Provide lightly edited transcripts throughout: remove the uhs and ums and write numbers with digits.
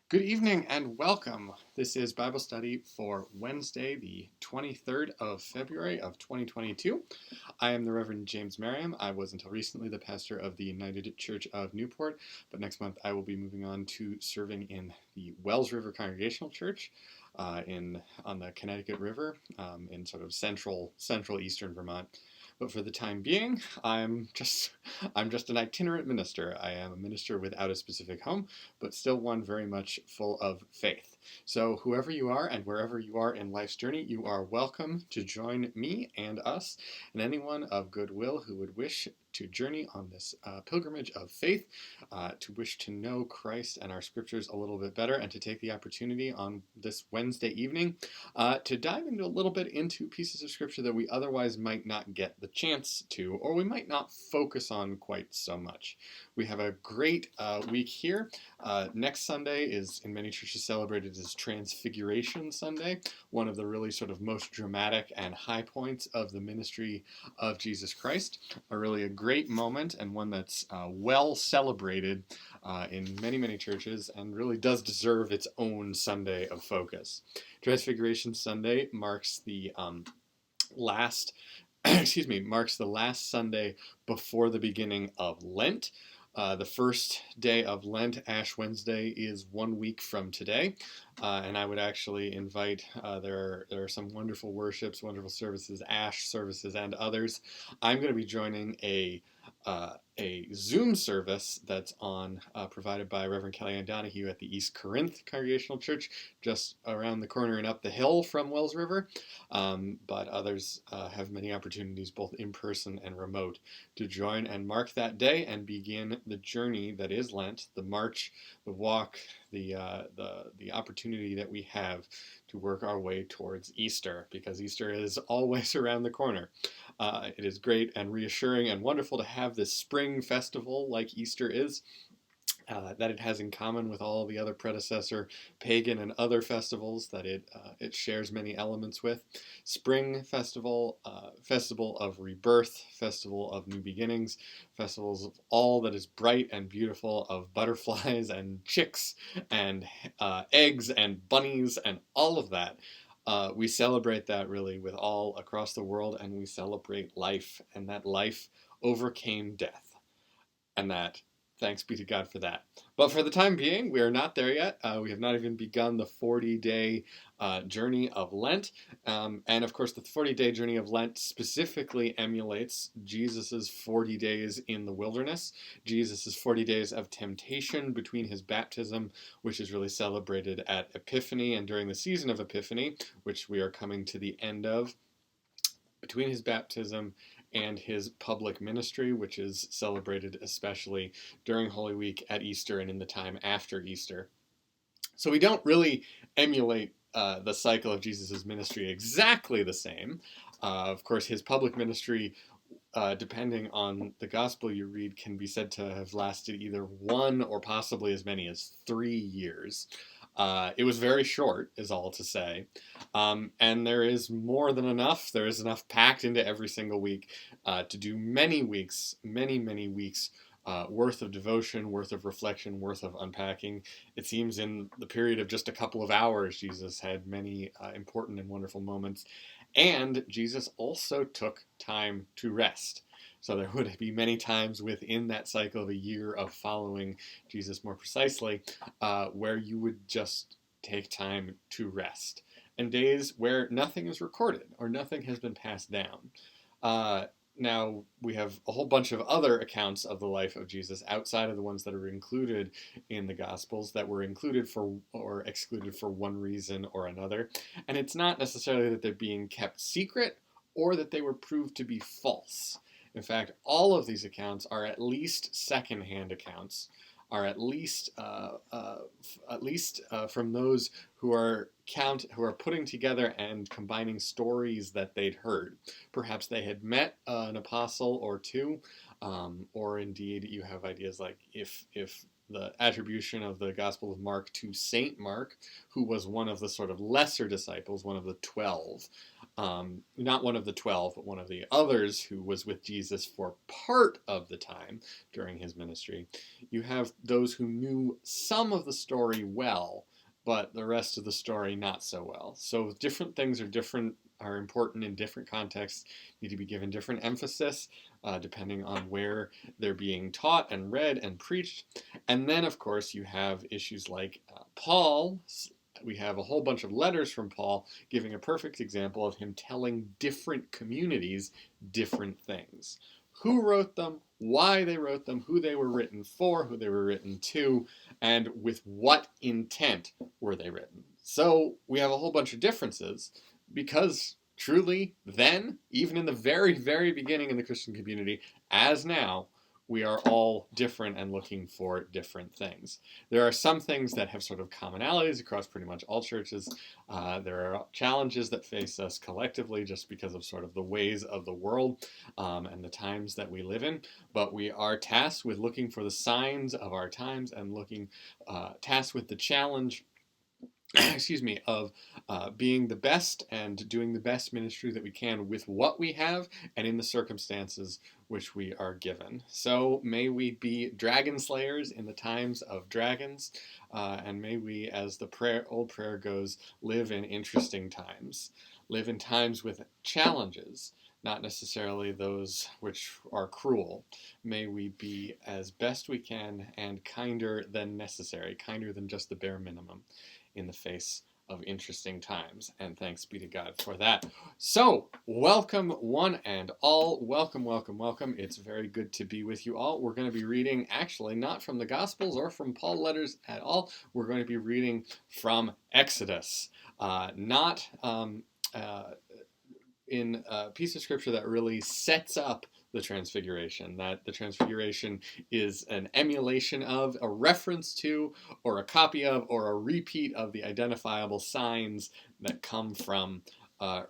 Good evening and welcome. This is Bible study for Wednesday, the 23rd of February of 2022. I am the Reverend James Merriam. I was until recently the pastor of the United Church of Newport, but next month I will be moving on to serving in the Wells River Congregational Church on the Connecticut River in sort of central eastern Vermont. But for the time being, I'm just an itinerant minister. I am a minister without a specific home, but still one very much full of faith. So whoever you are and wherever you are in life's journey, you are welcome to join me and us and anyone of goodwill who would wish to journey on this pilgrimage of faith, to wish to know Christ and our scriptures a little bit better, and to take the opportunity on this Wednesday evening to dive into a little bit into pieces of scripture that we otherwise might not get the chance to, or we might not focus on quite so much. We have a great week here. Next Sunday is, in many churches, celebrated as Transfiguration Sunday, one of the really sort of most dramatic and high points of the ministry of Jesus Christ. A great moment, and one that's well celebrated in many churches, and really does deserve its own Sunday of focus. Transfiguration Sunday marks the last marks the last Sunday before the beginning of Lent. The first day of Lent, Ash Wednesday, is 1 week from today, and I would actually invite, there are some wonderful worships, wonderful services, Ash services, and others. I'm going to be joining a Zoom service that's provided by Reverend Kellyanne Donahue at the East Corinth Congregational Church, just around the corner and up the hill from Wells River. But others have many opportunities, both in person and remote, to join and mark that day and begin the journey that is Lent, the march, the walk, the opportunity that we have to work our way towards Easter, because Easter is always around the corner. It is great and reassuring and wonderful to have this spring festival like Easter is, that it has in common with all the other predecessor pagan and other festivals that it shares many elements with. Spring festival, festival of rebirth, festival of new beginnings, festivals of all that is bright and beautiful, of butterflies and chicks and eggs and bunnies and all of that. We celebrate that really with all across the world, and we celebrate life, and that life overcame death, and that thanks be to God for that. But for the time being, we are not there yet. We have not even begun the 40-day journey of Lent. And of course, the 40-day journey of Lent specifically emulates Jesus's 40 days in the wilderness, Jesus's 40 days of temptation between his baptism, which is really celebrated at Epiphany, and during the season of Epiphany, which we are coming to the end of, between his baptism and his public ministry, which is celebrated especially during Holy Week, at Easter, and in the time after Easter. So we don't really emulate the cycle of Jesus' ministry exactly the same. Of course, his public ministry, depending on the gospel you read, can be said to have lasted either 1 or possibly as many as 3 years. It was very short, is all to say. And there is more than enough. There is enough packed into every single week to do many weeks worth of devotion, worth of reflection, worth of unpacking. It seems in the period of just a couple of hours, Jesus had many important and wonderful moments. And Jesus also took time to rest. So there would be many times within that cycle of a year of following Jesus more precisely, where you would just take time to rest. And days where nothing is recorded or nothing has been passed down. Now, we have a whole bunch of other accounts of the life of Jesus outside of the ones that are included in the Gospels, that were included for or excluded for one reason or another. And it's not necessarily that they're being kept secret or that they were proved to be false. In fact, all of these accounts are at least secondhand accounts, are at least from those who are putting together and combining stories that they'd heard. Perhaps they had met an apostle or two, or indeed you have ideas like if the attribution of the Gospel of Mark to Saint Mark, who was one of the sort of lesser disciples, one of the 12, not one of the 12, but one of the others who was with Jesus for part of the time during his ministry. You have those who knew some of the story well, but the rest of the story not so well. So different things are important in different contexts, need to be given different emphasis depending on where they're being taught and read and preached. And then, of course, you have issues like Paul. We have a whole bunch of letters from Paul giving a perfect example of him telling different communities different things. Who wrote them, why they wrote them, who they were written for, who they were written to, and with what intent were they written. So we have a whole bunch of differences because truly then, even in the very, very beginning in the Christian community, as now, we are all different and looking for different things. There are some things that have sort of commonalities across pretty much all churches. There are challenges that face us collectively just because of sort of the ways of the world and the times that we live in. But we are tasked with looking for the signs of our times and tasked with the challenge of being the best and doing the best ministry that we can with what we have and in the circumstances which we are given. So may we be dragon slayers in the times of dragons, and may we, as the old prayer goes, live in interesting times, live in times with challenges, not necessarily those which are cruel. May we be as best we can and kinder than necessary, kinder than just the bare minimum in the face of interesting times, and thanks be to God for that. So, welcome one and all. Welcome, welcome, welcome. It's very good to be with you all. We're going to be reading, actually, not from the Gospels or from Paul letters at all. We're going to be reading from Exodus, not in a piece of scripture that really sets up the Transfiguration, that the Transfiguration is an emulation of, a reference to, or a copy of, or a repeat of the identifiable signs that come from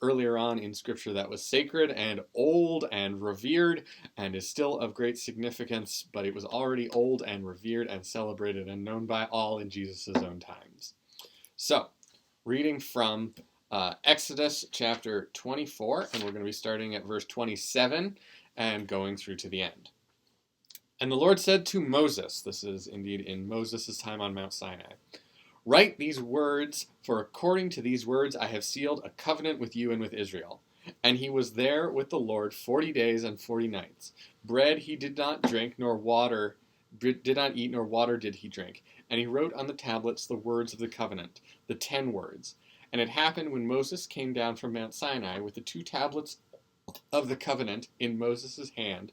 earlier on in scripture that was sacred and old and revered and is still of great significance, but it was already old and revered and celebrated and known by all in Jesus' own times. So, reading from Exodus chapter 24, and we're going to be starting at verse 27 and going through to the end. And the Lord said to Moses, this is indeed in Moses' time on Mount Sinai, "Write these words, for according to these words I have sealed a covenant with you and with Israel." And he was there with the Lord 40 days and 40 nights. Bread he did not drink, nor water did not eat, nor water did he drink. And he wrote on the tablets the words of the covenant, the 10 words. And it happened when Moses came down from Mount Sinai with the 2 tablets of the covenant in Moses' hand,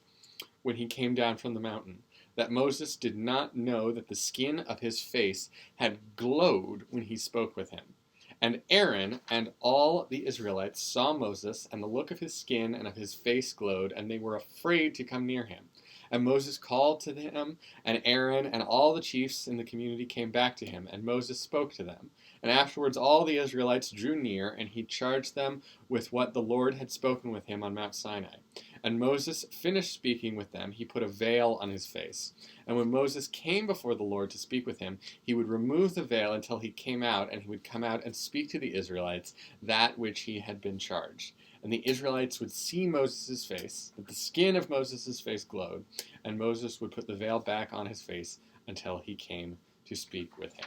when he came down from the mountain, that Moses did not know that the skin of his face had glowed when he spoke with him. And Aaron and all the Israelites saw Moses, and the look of his skin and of his face glowed, and they were afraid to come near him. And Moses called to him, and Aaron and all the chiefs in the community came back to him, and Moses spoke to them. And afterwards all the Israelites drew near, and he charged them with what the Lord had spoken with him on Mount Sinai. And Moses finished speaking with them. He put a veil on his face. And when Moses came before the Lord to speak with him, he would remove the veil until he came out, and he would come out and speak to the Israelites that which he had been charged. And the Israelites would see Moses' face, that the skin of Moses' face glowed, and Moses would put the veil back on his face until he came to speak with him.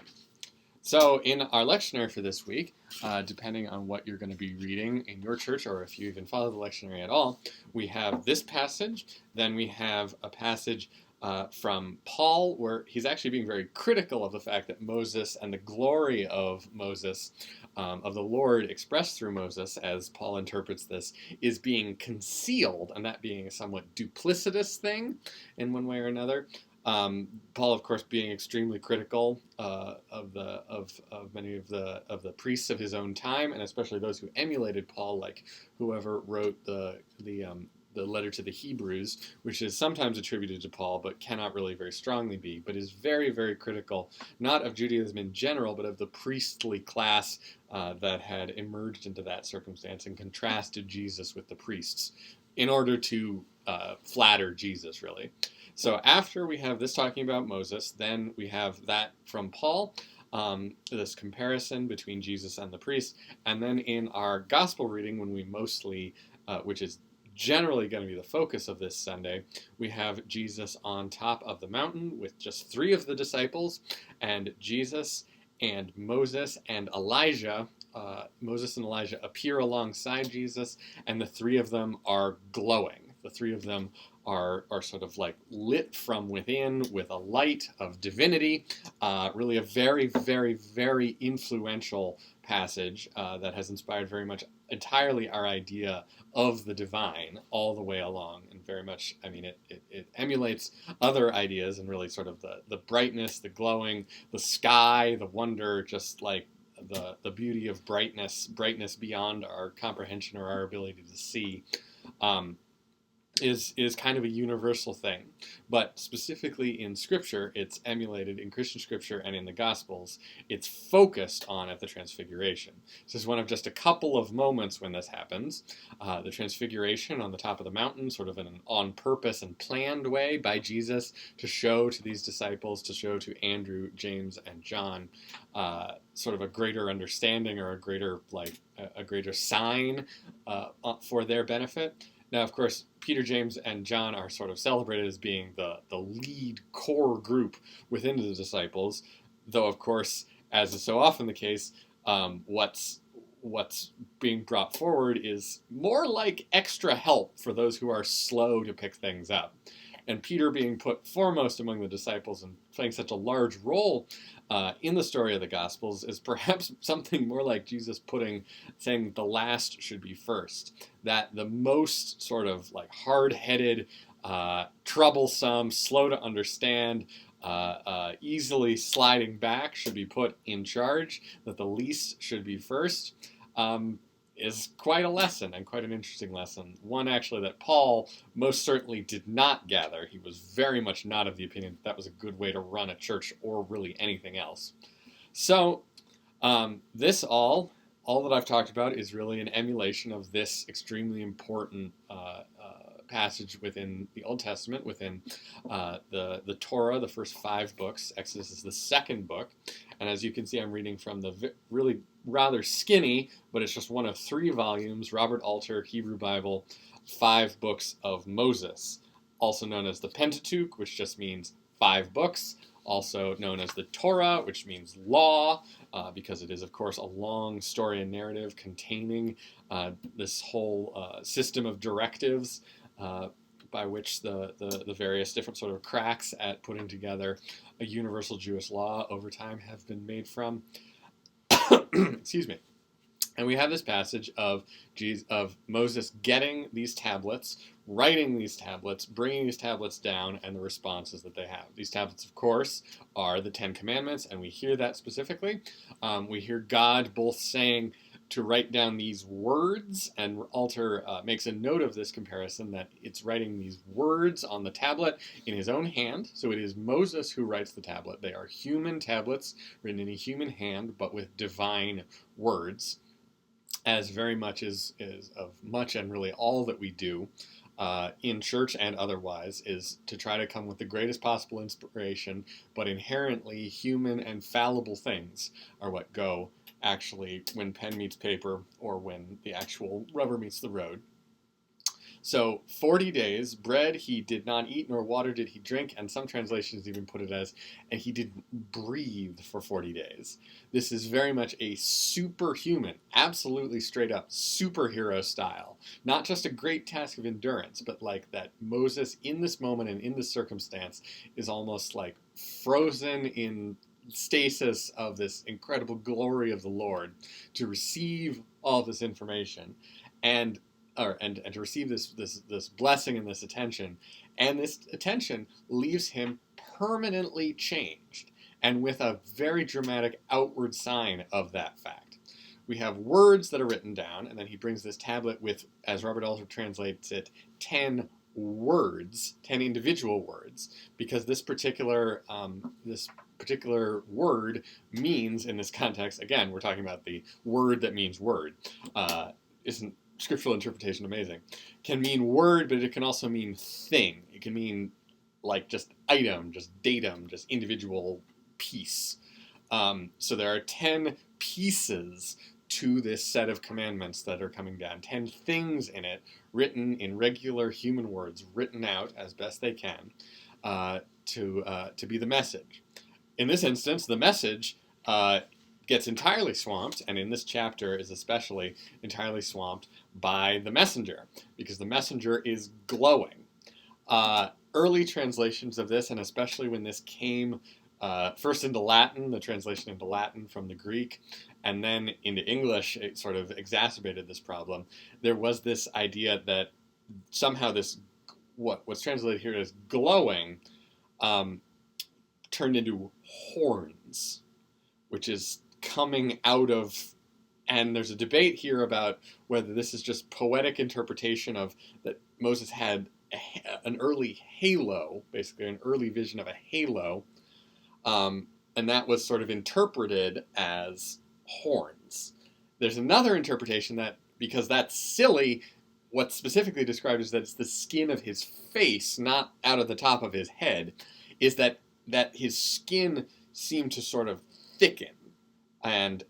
So in our lectionary for this week, depending on what you're going to be reading in your church, or if you even follow the lectionary at all, we have this passage, then we have a passage from Paul, where he's actually being very critical of the fact that Moses and the glory of Moses, of the Lord expressed through Moses, as Paul interprets this, is being concealed, and that being a somewhat duplicitous thing in one way or another. Paul, of course, being extremely critical of many of the priests of his own time, and especially those who emulated Paul, like whoever wrote the letter to the Hebrews, which is sometimes attributed to Paul, but cannot really very strongly be, but is very, very critical, not of Judaism in general, but of the priestly class that had emerged into that circumstance and contrasted Jesus with the priests in order to flatter Jesus, really. So after we have this talking about Moses, then we have that from Paul, this comparison between Jesus and the priest. And then in our gospel reading, when we mostly, which is generally going to be the focus of this Sunday, we have Jesus on top of the mountain with just 3 of the disciples, and Jesus and Moses and Elijah. Moses and Elijah appear alongside Jesus, and the 3 of them are glowing. The 3 of them are sort of like lit from within with a light of divinity. Really a very, very, very influential passage that has inspired very much entirely our idea of the divine all the way along, and very much, I mean, it emulates other ideas, and really sort of the brightness, the glowing, the sky, the wonder, just like the beauty of brightness beyond our comprehension or our ability to see. Is kind of a universal thing, but specifically in Scripture, it's emulated in Christian Scripture and in the Gospels. It's focused on at the Transfiguration. This is one of just a couple of moments when this happens. The Transfiguration on the top of the mountain, sort of in an on-purpose and planned way by Jesus to show to these disciples, to show to Andrew, James, and John, sort of a greater understanding or a greater sign for their benefit. Now, of course, Peter, James, and John are sort of celebrated as being the lead core group within the disciples, though, of course, as is so often the case, what's being brought forward is more like extra help for those who are slow to pick things up. And Peter being put foremost among the disciples and playing such a large role in the story of the Gospels is perhaps something more like Jesus saying the last should be first. That the most sort of like hard-headed, troublesome, slow to understand, easily sliding back should be put in charge, that the least should be first, is quite a lesson, and quite an interesting lesson. One, actually, that Paul most certainly did not gather. He was very much not of the opinion that was a good way to run a church or really anything else. So this all that I've talked about is really an emulation of this extremely important passage within the Old Testament, within the Torah, the first 5 books. Exodus is the 2nd book. And as you can see, I'm reading from the really rather skinny, but it's just one of 3 volumes, Robert Alter Hebrew Bible, 5 books of Moses, also known as the Pentateuch, which just means 5 books, also known as the Torah, which means law, because it is, of course, a long story and narrative containing this whole system of directives by which the various different sort of cracks at putting together a universal Jewish law over time have been made from. Excuse me. And we have this passage of Moses getting these tablets, writing these tablets, bringing these tablets down, and the responses that they have. These tablets, of course, are the 10 Commandments, and we hear that specifically. We hear God both saying to write down these words, and Alter makes a note of this comparison, that it's writing these words on the tablet in his own hand. So it is Moses who writes the tablet. They are human tablets written in a human hand, but with divine words, as very much is of much and really all that we do in church and otherwise, is to try to come with the greatest possible inspiration, but inherently human and fallible things are what go actually when pen meets paper, or when the actual rubber meets the road. So 40 days, bread he did not eat, nor water did he drink, and some translations even put it as, and he didn't breathe for 40 days. This is very much a superhuman, absolutely straight up superhero style. Not just a great task of endurance, but like that Moses in this moment and in this circumstance is almost like frozen in stasis of this incredible glory of the Lord to receive all this information and to receive this blessing and this attention. And this attention leaves him permanently changed, and with a very dramatic outward sign of that fact. We have words that are written down, and then he brings this tablet with, as Robert Alter translates it, 10 words, 10 individual words, because this particular word means, in this context, again, we're talking about the word that means word. Isn't scriptural interpretation amazing? Can mean word, but it can also mean thing. It can mean like just item, just datum, just individual piece. So there are 10 pieces to this set of commandments that are coming down, 10 things in it, written in regular human words, written out as best they can, to be the message. In this instance, the message gets entirely swamped, and in this chapter is especially entirely swamped by the messenger, because the messenger is glowing. Early translations of this, and especially when this came first into Latin, the translation into Latin from the Greek, and then into English, it sort of exacerbated this problem. There was this idea that somehow this, what's translated here as glowing, turned into horns, which is coming out of, and there's a debate here about whether this is just poetic interpretation of that Moses had an early halo, basically an early vision of a halo, and that was sort of interpreted as horns. There's another interpretation that, because that's silly, what's specifically described is that it's the skin of his face, not out of the top of his head, is that his skin seemed to sort of thicken and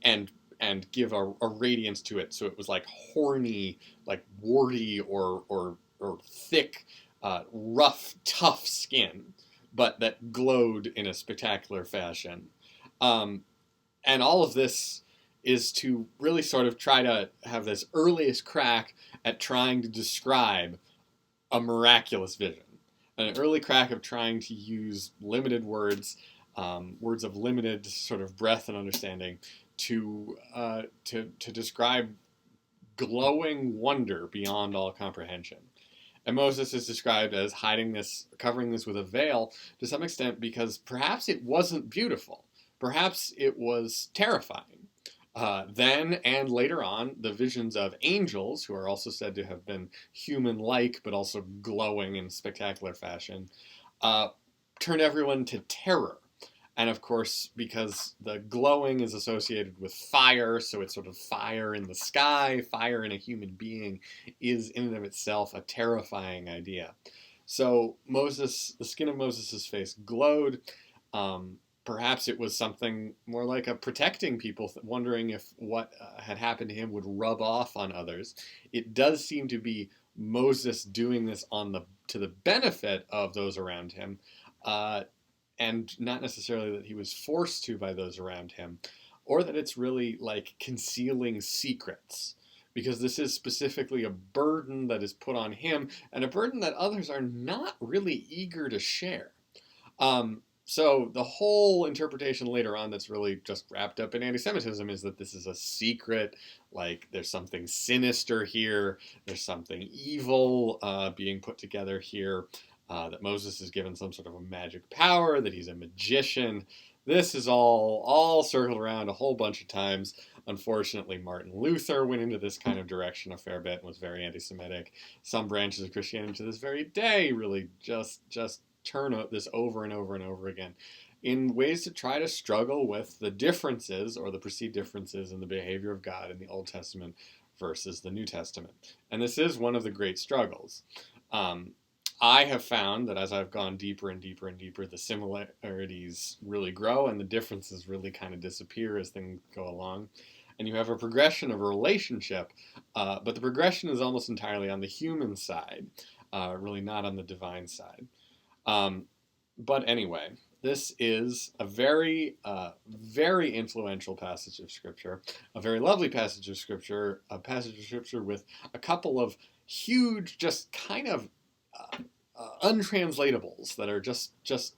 give a radiance to it, so it was like horny, like warty or thick, rough, tough skin, but that glowed in a spectacular fashion. And all of this is to really sort of try to have this earliest crack at trying to describe a miraculous vision. An early crack of trying to use limited words, words of limited sort of breadth and understanding, to describe glowing wonder beyond all comprehension. And Moses is described as hiding this, covering this with a veil to some extent because perhaps it wasn't beautiful. Perhaps it was terrifying. Then and later on, the visions of angels, who are also said to have been human-like but also glowing in spectacular fashion, turn everyone to terror. And of course, because the glowing is associated with fire, so it's sort of fire in the sky, fire in a human being, is in and of itself a terrifying idea. So Moses, the skin of Moses' face glowed. Perhaps it was something more like a protecting people, wondering if what had happened to him would rub off on others. It does seem to be Moses doing this to the benefit of those around him, and not necessarily that he was forced to by those around him, or that it's really like concealing secrets, because this is specifically a burden that is put on him, and a burden that others are not really eager to share. So the whole interpretation later on that's really just wrapped up in anti-Semitism is that this is a secret, like there's something sinister here, there's something evil being put together here, that Moses is given some sort of a magic power, that he's a magician. This is all circled around a whole bunch of times. Unfortunately, Martin Luther went into this kind of direction a fair bit and was very anti-Semitic. Some branches of Christianity to this very day really just turn this over and over and over again in ways to try to struggle with the differences or the perceived differences in the behavior of God in the Old Testament versus the New Testament. And this is one of the great struggles. I have found that as I've gone deeper and deeper and deeper, the similarities really grow and the differences really kind of disappear as things go along. And you have a progression of a relationship, but the progression is almost entirely on the human side, really not on the divine side. But anyway, this is a very, very influential passage of Scripture, a very lovely passage of Scripture, a passage of Scripture with a couple of huge, just kind of untranslatables that are just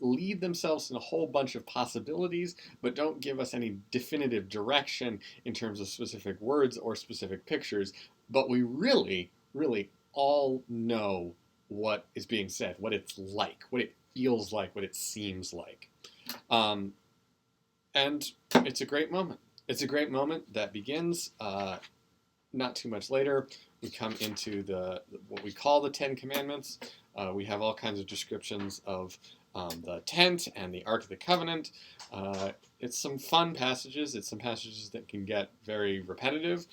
lead themselves in a whole bunch of possibilities, but don't give us any definitive direction in terms of specific words or specific pictures. But we really, really all know what is being said, what it's like, what it feels like, what it seems like. And it's a great moment. It's a great moment that begins not too much later. We come into what we call the Ten Commandments. We have all kinds of descriptions of the tent and the Ark of the Covenant. It's some fun passages. It's some passages that can get very repetitive.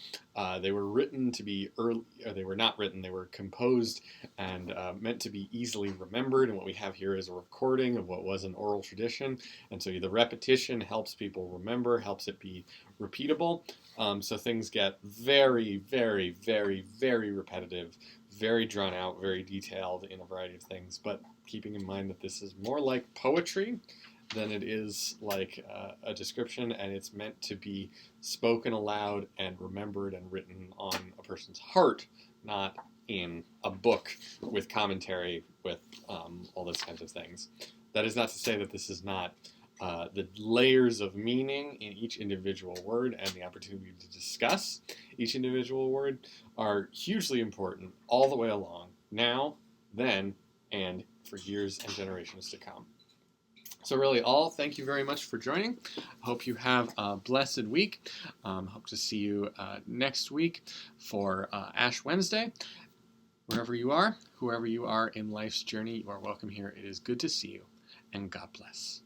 They were written to be early, or they were not written. They were composed and meant to be easily remembered. And what we have here is a recording of what was an oral tradition. And so the repetition helps people remember, helps it be repeatable. So things get very, very, very, very repetitive, very drawn out, very detailed in a variety of things. But keeping in mind that this is more like poetry than it is like a description, and it's meant to be spoken aloud and remembered and written on a person's heart, not in a book with commentary with all those kinds of things. That is not to say that this is not the layers of meaning in each individual word and the opportunity to discuss each individual word are hugely important all the way along, now, then, and for years and generations to come. So really all, thank you very much for joining. Hope you have a blessed week. Hope to see you next week for Ash Wednesday. Wherever you are, whoever you are in life's journey, you are welcome here. It is good to see you, and God bless.